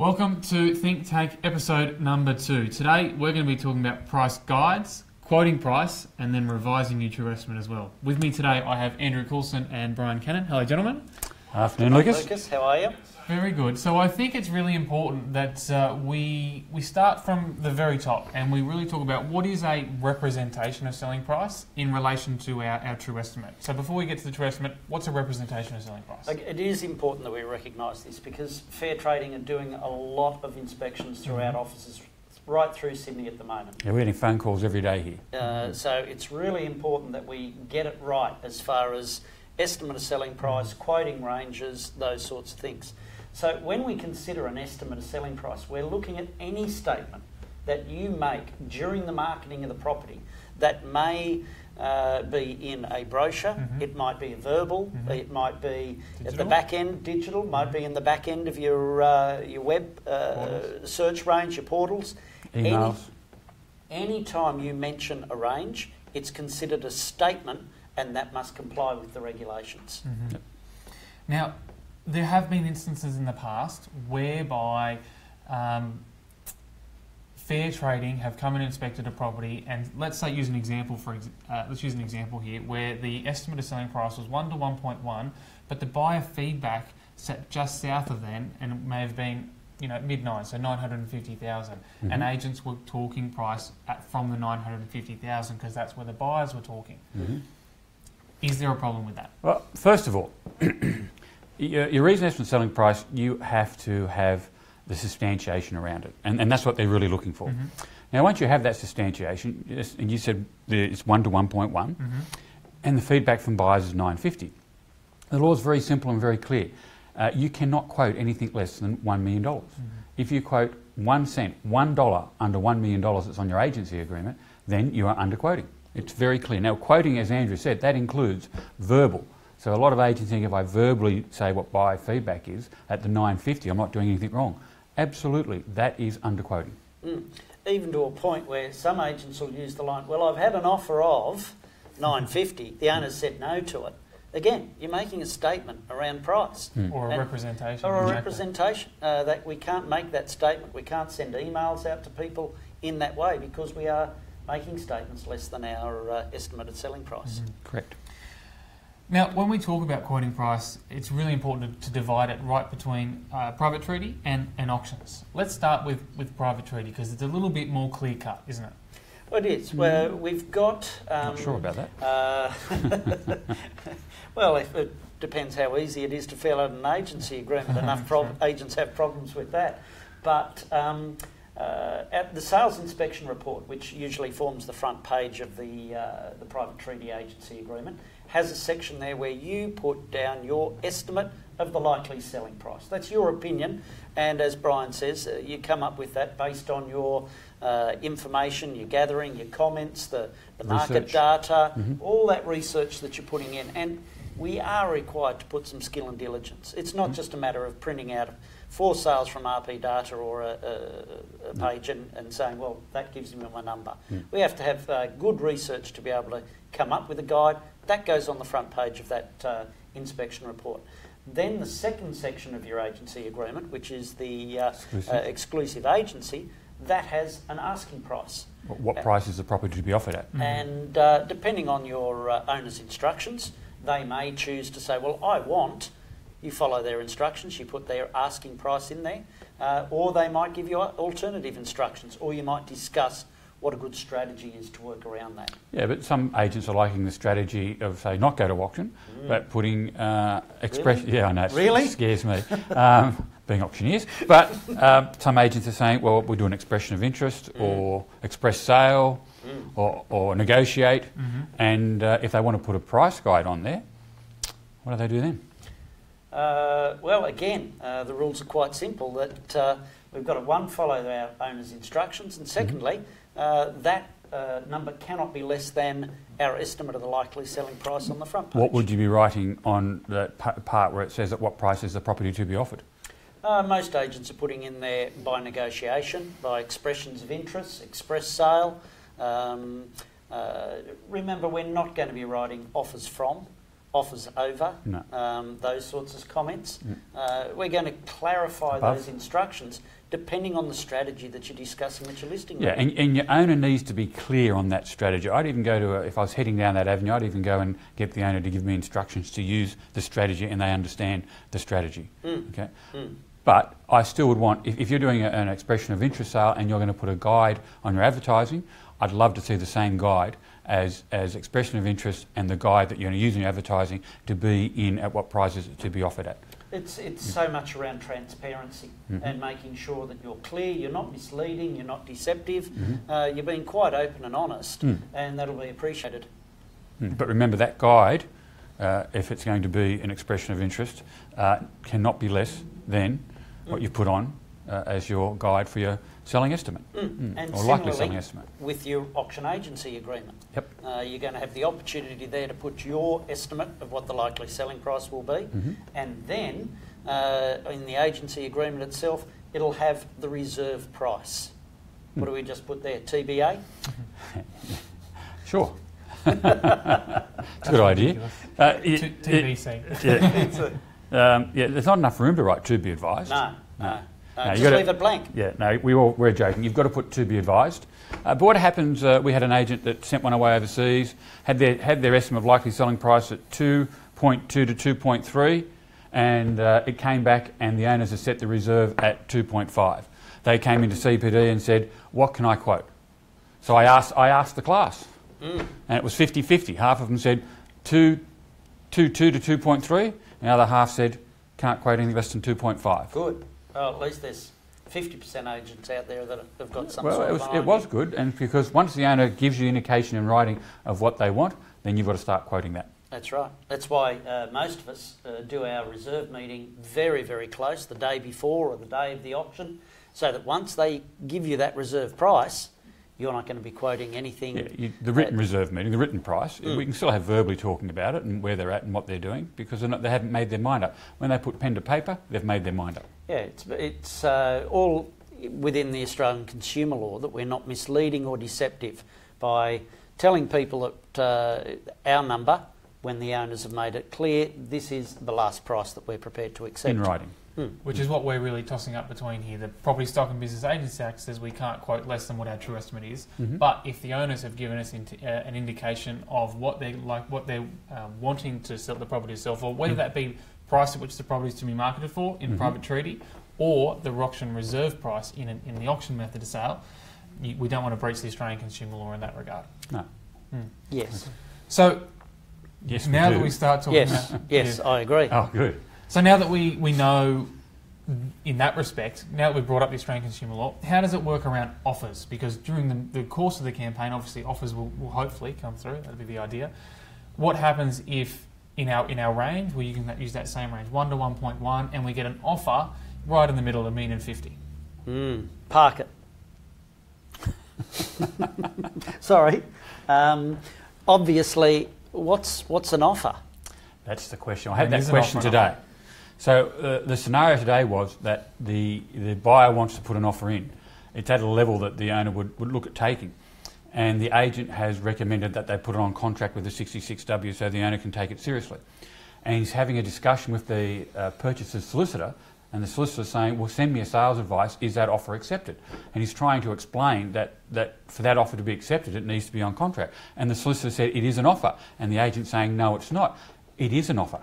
Welcome to Think Tank episode number 2. Today we're going to be talking about price guides, quoting price, and then revising your true estimate as well. With me today I have Andrew Coulson and Brian Cannan. Hello gentlemen. Afternoon, Lucas. Lucas, how are you? Very good. So I think it's really important that we start from the very top and we really talk about what is a representation of selling price in relation to our true estimate. So before we get to the true estimate, what's a representation of selling price? It is important that we recognise this because fair trading are doing a lot of inspections throughout offices right through Sydney at the moment. Yeah, we're getting phone calls every day here. So it's really important that we get it right as far as estimate of selling price, quoting ranges, those sorts of things. So when we consider an estimate of selling price, we're looking at any statement that you make during the marketing of the property that may be in a brochure, it might be a verbal, it might be digital. at the back end, digital, might be in the back end of your web search range, your portals. Emails. Any time you mention a range, it's considered a statement and that must comply with the regulations. Yep. Now, there have been instances in the past whereby fair trading have come and inspected a property, and let's say use an example let's use an example here where the estimate of selling price was 1 to 1.1, but the buyer feedback sat just south of them, and it may have been mid-9, so 950,000, and agents were talking price from the 950,000 because that's where the buyers were talking. Is there a problem with that? Well, first of all, your reason estimate selling price, you have to have the substantiation around it, and that's what they're really looking for. Now, once you have that substantiation, and you said it's 1 to 1.1, and the feedback from buyers is 950, the law is very simple and very clear. You cannot quote anything less than $1 million. If you quote 1 cent, $1 under $1 million that's on your agency agreement, then you are underquoting. It's very clear. Now, quoting, as Andrew said, that includes verbal. So a lot of agents think if I verbally say what buyer feedback is at the 950, I'm not doing anything wrong. Absolutely, that is underquoting. Even to a point where some agents will use the line, well, I've had an offer of 950, the owner said no to it. Again, you're making a statement around price. Or a representation. Or a representation. That we can't make that statement. We can't send emails out to people in that way because we are making statements less than our estimated selling price. Correct. Now, when we talk about quoting price, it's really important to divide it right between private treaty and auctions. Let's start with private treaty because it's a little bit more clear-cut, isn't it? Well, it is. Well, we've got... Not sure about that. Well, it depends how easy it is to fill out an agency agreement. Enough agents have problems with that. But at the sales inspection report, which usually forms the front page of the private treaty agency agreement, has a section there where you put down your estimate of the likely selling price. That's your opinion, and as Brian says, you come up with that based on your information you're gathering, your comments, the market data, all that research that you're putting in. And we are required to put some skill and diligence. It's not just a matter of printing out 4 sales from RP data or a page and saying, well, that gives me my number. We have to have good research to be able to come up with a guide. That goes on the front page of that inspection report. Then the second section of your agency agreement, which is the exclusive agency, that has an asking price. What price is the property to be offered at? And depending on your owner's instructions, they may choose to say, well, I want... You follow their instructions, you put their asking price in there, or they might give you alternative instructions, or you might discuss what a good strategy is to work around that. Yeah, but some agents are liking the strategy of, say, not go to auction, but putting express... Really? Yeah, I know, it really? Scares me, being auctioneers. But some agents are saying, well, we'll do an expression of interest or express sale or negotiate, and if they want to put a price guide on there, what do they do then? Well, again, the rules are quite simple, that we've got to, follow our owner's instructions, and secondly, that number cannot be less than our estimate of the likely selling price on the front page. What would you be writing on the part where it says at what price is the property to be offered? Most agents are putting in there by negotiation, by expressions of interest, express sale. Remember, we're not going to be writing offers from. offers over, No. those sorts of comments. We're going to clarify those instructions depending on the strategy that you're discussing with your listing. Yeah, and your owner needs to be clear on that strategy. I'd even go to, if I was heading down that avenue, I'd even go and get the owner to give me instructions to use the strategy and they understand the strategy. Okay. But I still would want, if you're doing an expression of interest sale and you're going to put a guide on your advertising, I'd love to see the same guide as expression of interest and the guide that you're going to use in your advertising to be in at what prices to be offered at. It's so much around transparency and making sure that you're clear, you're not misleading, you're not deceptive, you're being quite open and honest, and that'll be appreciated. But remember that guide, if it's going to be an expression of interest, cannot be less than what you put on as your guide for your selling estimate, And or likely selling estimate. With your auction agency agreement, Yep. you're going to have the opportunity there to put your estimate of what the likely selling price will be, and then in the agency agreement itself, it'll have the reserve price. What do we just put there? TBA? Sure. It's a good idea. TBC. There's not enough room to write to be advised. No, you just leave it blank. Yeah, no, we're joking. You've got to put to be advised. But what happens, we had an agent that sent one away overseas, had their estimate of likely selling price at 2.2 to 2.3, and it came back and the owners had set the reserve at 2.5. They came into CPD and said, what can I quote? So I asked the class, and it was 50-50. Half of them said 2.2 to 2.3, and the other half said, can't quote anything less than 2.5. Good. Well, at least there's 50% agents out there that have got some Well, sort of it was good, and because once the owner gives you indication in writing of what they want, then you've got to start quoting that. That's right. That's why most of us do our reserve meeting very, very close, the day before or the day of the auction, so that once they give you that reserve price, you're not going to be quoting anything. Yeah, the written reserve meeting, the written price, we can still have verbally talking about it and where they're at and what they're doing, because they haven't made their mind up. When they put pen to paper, they've made their mind up. Yeah, it's all within the Australian consumer law that we're not misleading or deceptive by telling people that our number, when the owners have made it clear, this is the last price that we're prepared to accept. In writing. Which is what we're really tossing up between here. The Property Stock and Business Agency Act says we can't quote less than what our true estimate is. But if the owners have given us an indication of what they're wanting to sell the property to sell for, whether that be price at which the property is to be marketed for in private treaty, or the auction reserve price in the auction method of sale, we don't want to breach the Australian consumer law in that regard. No. Yes. So Yes, now we do. that we start talking Yes, I agree. Oh, good. So now that we know in that respect, now that we've brought up the Australian consumer law, how does it work around offers? Because during the course of the campaign, obviously offers will hopefully come through. That'd be the idea. What happens if in our range, where you can use that same range, 1 to 1.1, and we get an offer right in the middle of $1,050,000? Park it. Sorry. Obviously, what's an offer? That's the question. I had that question today. So the scenario today was that the buyer wants to put an offer in. It's at a level that the owner would look at taking. And the agent has recommended that they put it on contract with the 66W so the owner can take it seriously. And he's having a discussion with the purchaser's solicitor, and the solicitor's saying, well, send me a sales advice, is that offer accepted? And he's trying to explain that for that offer to be accepted, it needs to be on contract. And the solicitor said, it is an offer. And the agent's saying, no, it's not. It is an offer.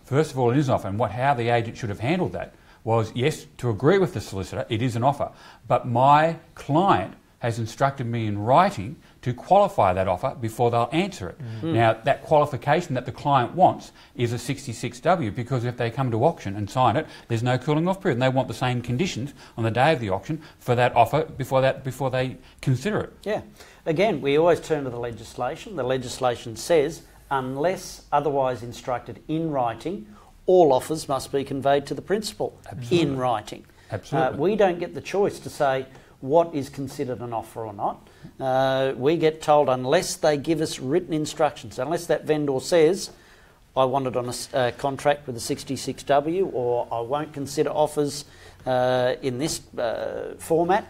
First of all, it is an offer. And how the agent should have handled that was, yes, to agree with the solicitor, it is an offer. But my client has instructed me in writing to qualify that offer before they'll answer it. Now, that qualification that the client wants is a 66W, because if they come to auction and sign it, there's no cooling off period, and they want the same conditions on the day of the auction for that offer before they consider it. Yeah. Again, we always turn to the legislation. The legislation says, unless otherwise instructed in writing, all offers must be conveyed to the principal in writing. Absolutely. We don't get the choice to say what is considered an offer or not. We get told, unless they give us written instructions, unless that vendor says, I want it on a contract with a 66W, or I won't consider offers in this format.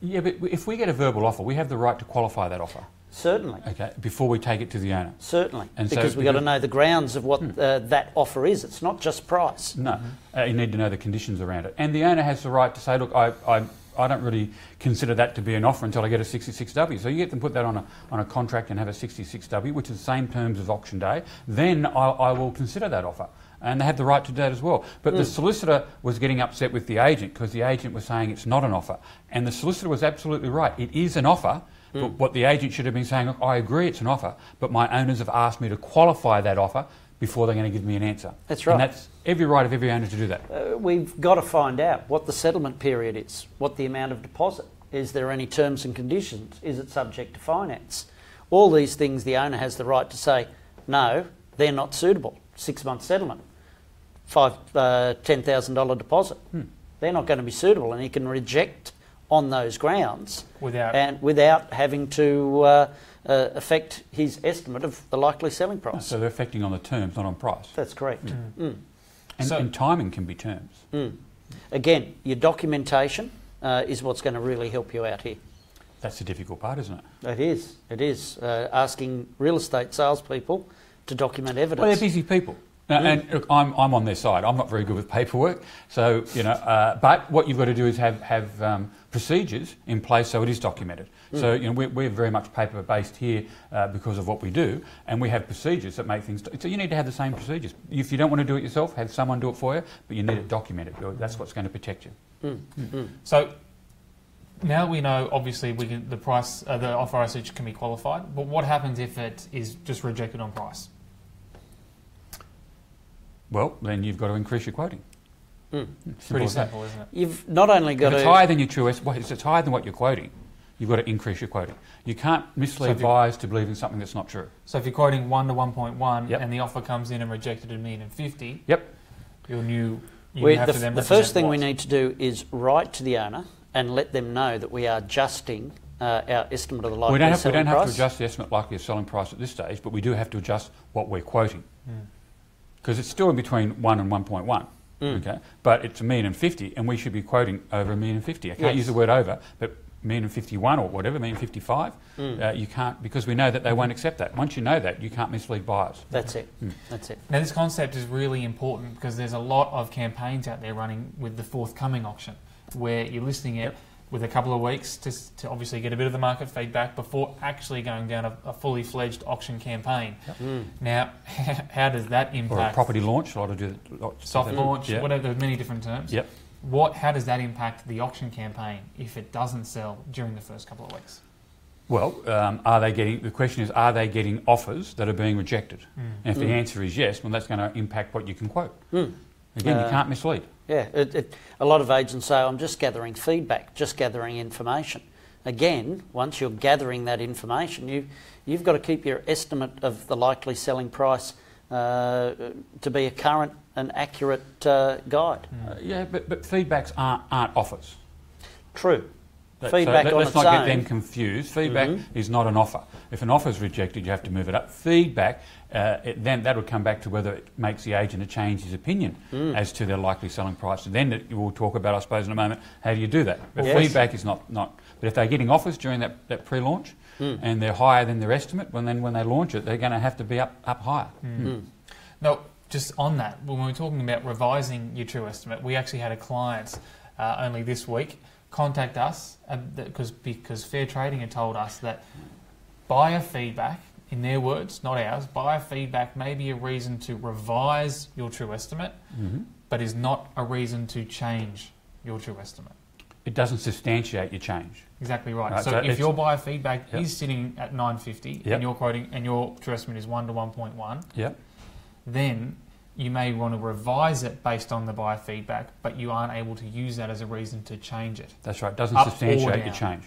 Yeah, but if we get a verbal offer, we have the right to qualify that offer. Certainly. Okay, before we take it to the owner. Certainly, And so because we've got to know the grounds of what that offer is. It's not just price. No, you need to know the conditions around it. And the owner has the right to say, look, I don't really consider that to be an offer until I get a 66W. So you get them put that on a contract and have a 66W, which is the same terms as auction day. Then I will consider that offer. And they have the right to do that as well. But the solicitor was getting upset with the agent because the agent was saying it's not an offer. And the solicitor was absolutely right. It is an offer. But what the agent should have been saying, look, I agree it's an offer, but my owners have asked me to qualify that offer before they're going to give me an answer. That's right. And that's every right of every owner to do that. We've got to find out what the settlement period is, what the amount of deposit. Is there any terms and conditions? Is it subject to finance? All these things the owner has the right to say, no, they're not suitable. 6-month settlement, $10,000 deposit. They're not going to be suitable, and he can reject on those grounds without having to affect his estimate of the likely selling price. So they're affecting on the terms, not on price. That's correct. And timing can be terms. Again, your documentation is what's going to really help you out here. That's the difficult part, isn't it? It is. It is. Asking real estate salespeople to document evidence. Well, they're busy people. And look, I'm on their side. I'm not very good with paperwork. So, but what you've got to do is have procedures in place so it is documented. So, we're very much paper-based here because of what we do, and we have procedures that make things... So you need to have the same procedures. If you don't want to do it yourself, have someone do it for you, but you need it documented. That's what's going to protect you. So now we know, obviously, the offer ISH can be qualified, but what happens if it is just rejected on price? Well, then you've got to increase your quoting. Pretty simple, isn't it? You've not only got if it's higher than your true estimate, if it's higher than what you're quoting, you've got to increase your quoting. You can't mislead buyers to believe in something that's not true. So if you're quoting 1 to 1.1 and the offer comes in and rejected at $1,050,000, the first thing we need to do is write to the owner and let them know that we are adjusting our estimate of the likely selling price. We don't have to adjust the estimate likely selling price at this stage, but we do have to adjust what we're quoting. Because it's still in between 1 and 1.1, okay? But it's $1,050,000, and we should be quoting over $1,050,000. I can't use the word over, but $1,051,000 or whatever, $1,055,000, you can't, because we know that they won't accept that. Once you know that, you can't mislead buyers. That's it. That's it. Now, this concept is really important because there's a lot of campaigns out there running with the forthcoming auction where you're listing it with a couple of weeks to obviously get a bit of the market feedback before actually going down a fully fledged auction campaign. Now, how does that impact? Or a property launch, soft launch, whatever, there's many different terms. How does that impact the auction campaign if it doesn't sell during the first couple of weeks? Well, the question is, are they getting offers that are being rejected? And if the answer is yes, well, that's going to impact what you can quote. Again, you can't mislead. Yeah, a lot of agents say, I'm just gathering feedback, just gathering information. Again, once you're gathering that information, you've got to keep your estimate of the likely selling price to be a current and accurate guide. But feedbacks aren't offers. Let's not get them confused. Feedback is not an offer. If an offer is rejected, you have to move it up. Feedback, then that would come back to whether it makes the agent change his opinion as to their likely selling price. And then we'll talk about, I suppose, in a moment, how do you do that? But feedback is not. But if they're getting offers during that pre-launch and they're higher than their estimate, then when they launch it, they're going to have to be up higher. Now, just on that, when we were talking about revising your true estimate, we actually had a client only this week contact us because Fair Trading had told us that buyer feedback, in their words, not ours, buyer feedback may be a reason to revise your true estimate, but is not a reason to change your true estimate. It doesn't substantiate your change. Exactly right. So if your buyer feedback is sitting at 950 and you're quoting and your true estimate is 1 to 1.1, then you may want to revise it based on the buyer feedback, but you aren't able to use that as a reason to change it. That's right. It doesn't substantiate your change.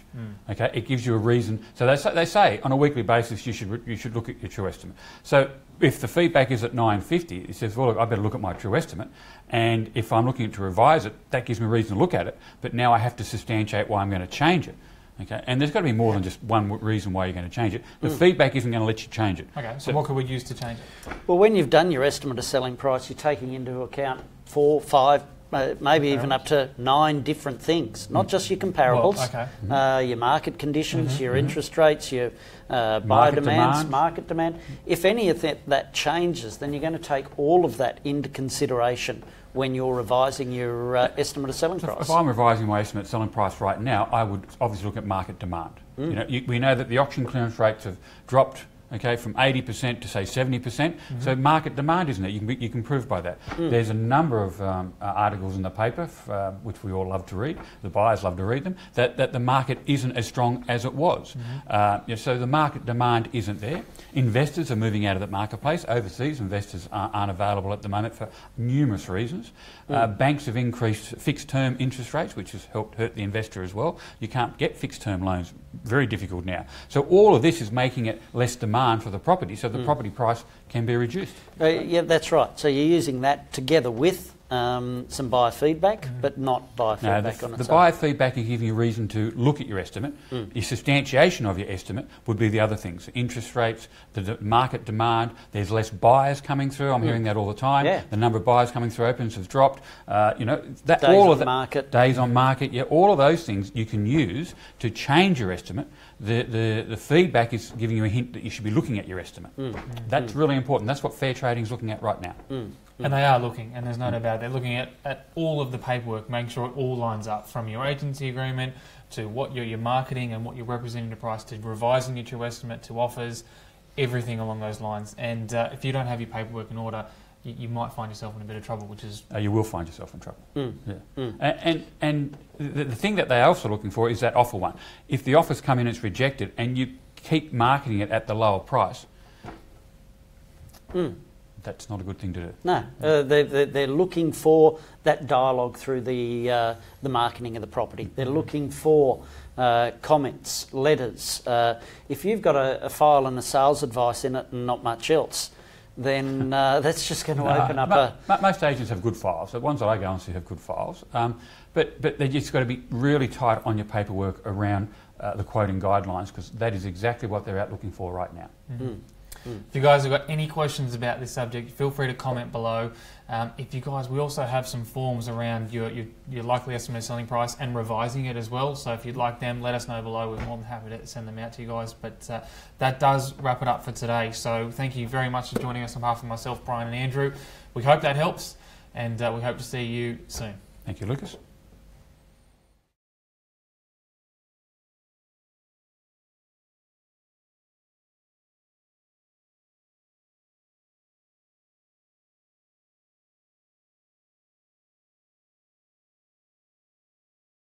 Okay, it gives you a reason. So they say on a weekly basis you should look at your true estimate. So if the feedback is at 950, it says, well, look, I better look at my true estimate. And if I'm looking to revise it, that gives me a reason to look at it. But now I have to substantiate why I'm going to change it. Okay, and there's got to be more than just one reason why you're going to change it. The feedback isn't going to let you change it. Okay, so what could we use to change it? Well, when you've done your estimate of selling price, you're taking into account 4, 5, maybe even up to 9 different things, not just your comparables, your market conditions, your interest rates, your buyer demands, market demand. If any of that changes, then you're going to take all of that into consideration when you're revising your estimate of selling price. If I'm revising my estimate of selling price right now, I would obviously look at market demand. We know that the auction clearance rates have dropped, from 80% to say 70%. So market demand, isn't it? You can prove by that. There's a number of articles in the paper, which we all love to read, the buyers love to read them, that the market isn't as strong as it was. So the market demand isn't there. Investors are moving out of the marketplace. Overseas investors aren't available at the moment for numerous reasons. Banks have increased fixed term interest rates, which has helped hurt the investor as well. You can't get fixed term loans, very difficult now. So all of this is making it less demand for the property, so the property price can be reduced. Yeah, that's right. So you're using that together with some buyer feedback, but not buyer feedback on its own. The buyer feedback is giving you a reason to look at your estimate. Your substantiation of your estimate would be the other things: interest rates, the market demand. There's less buyers coming through. I'm hearing that all the time. Yeah. The number of buyers coming through opens has dropped. Days on market. Yeah, all of those things you can use to change your estimate. The feedback is giving you a hint that you should be looking at your estimate. That's really important. That's what fair trading is looking at right now. And they are looking, and there's no doubt about it. They're looking at all of the paperwork, making sure it all lines up, from your agency agreement to what you're marketing and what you're representing the price to, revising your true estimate to offers, everything along those lines. And if you don't have your paperwork in order, you might find yourself in a bit of trouble, which is... you will find yourself in trouble. And the thing that they're also looking for is that offer one. If the offer's come in and it's rejected and you keep marketing it at the lower price, that's not a good thing to do. No, they're looking for that dialogue through the marketing of the property. They're looking for comments, letters. If you've got a file and a sales advice in it and not much else, then that's just going to open up most agents have good files. The ones that I go and see have good files. But they just got to be really tight on your paperwork around the quoting guidelines, because that is exactly what they're out looking for right now. If you guys have got any questions about this subject, feel free to comment below. We also have some forms around your likely estimate of selling price and revising it as well. So if you'd like them, let us know below. We're more than happy to send them out to you guys. But that does wrap it up for today. So thank you very much for joining us on behalf of myself, Brian and Andrew. We hope that helps, and we hope to see you soon. Thank you, Lucas.